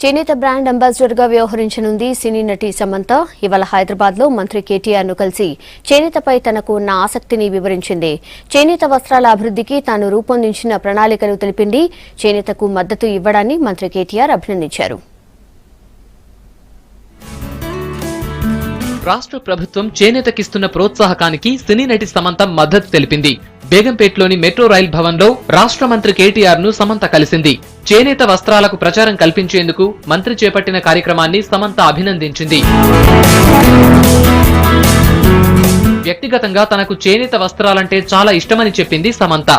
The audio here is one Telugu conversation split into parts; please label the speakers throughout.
Speaker 1: చేనేత బ్రాండ్ అంబాసిడర్ గా వ్యవహరించనుంది సినీ నటి సమంత. ఇవాళ హైదరాబాద్ లో మంత్రి కేటీఆర్ ను కలిసి చేనేతపై తనకు ఉన్న ఆసక్తిని వివరించింది. చేనేత వస్త్రాల అభివృద్ధికి తాను రూపొందించిన ప్రణాళికలు తెలిపింది. చేనేతకు మద్దతు ఇవ్వడాన్ని మంత్రి కేటీఆర్ అభినందించారు.
Speaker 2: రాష్ట్ర ప్రభుత్వం చేనేతకిస్తున్న ప్రోత్సాహకానికి సినీ నటి సమంత మద్దతు తెలిపింది. బేగంపేట్లోని మెట్రో రైల్ భవన్ లో రాష్ట్ర మంత్రి కేటీఆర్ ను సమంత కలిసింది. చేనేత వస్త్రాలకు ప్రచారం కల్పించేందుకు మంత్రి చేపట్టిన కార్యక్రమాన్ని సమంత అభినందించింది. వ్యక్తిగతంగా తనకు చేనేత వస్త్రాలంటే చాలా ఇష్టమని చెప్పింది సమంత.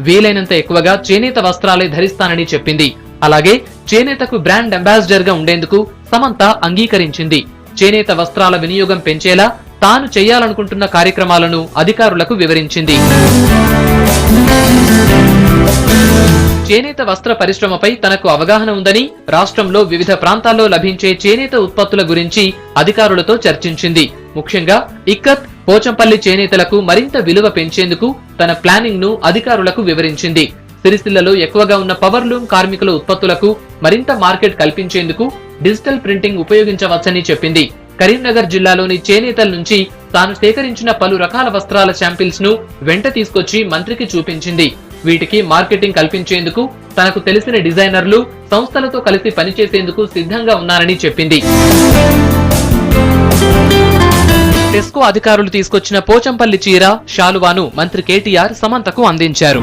Speaker 2: వీలైనంత ఎక్కువగా చేనేత వస్త్రాలే ధరిస్తానని చెప్పింది. అలాగే చేనేతకు బ్రాండ్ అంబాసిడర్ గా ఉండేందుకు సమంత అంగీకరించింది. చేనేత వస్త్రాల వినియోగం పెంచేలా తాను చేయాలనుకుంటున్న కార్యక్రమాలను అధికారులకు వివరించింది. చేనేత వస్త్ర పరిశ్రమపై తనకు అవగాహన ఉందని, రాష్ట్రంలో వివిధ ప్రాంతాల్లో లభించే చేనేత ఉత్పత్తుల గురించి అధికారులతో చర్చించింది. ముఖ్యంగా ఇక్కత్, పోచంపల్లి చేనేతలకు మరింత విలువ పెంచేందుకు తన ప్లానింగ్ ను అధికారులకు వివరించింది. సిరిసిల్లలో ఎక్కువగా ఉన్న పవర్లూమ్ కార్మికుల ఉత్పత్తులకు మరింత మార్కెట్ కల్పించేందుకు డిజిటల్ ప్రింటింగ్ ఉపయోగించవచ్చని చెప్పింది. కరీంనగర్ జిల్లాలోని చేనేతల నుంచి తాను సేకరించిన పలు రకాల వస్త్రాల శాంపిల్స్ ను వెంట తీసుకొచ్చి మంత్రికి చూపించింది. వీటికి మార్కెటింగ్ కల్పించేందుకు తనకు తెలిసిన డిజైనర్లు, సంస్థలతో కలిసి పనిచేసేందుకు సిద్ధంగా ఉన్నారని చెప్పింది. టెస్కో అధికారులు తీసుకొచ్చిన పోచంపల్లి చీర, శాలువాను మంత్రి కేటీఆర్ సమంతకు అందించారు.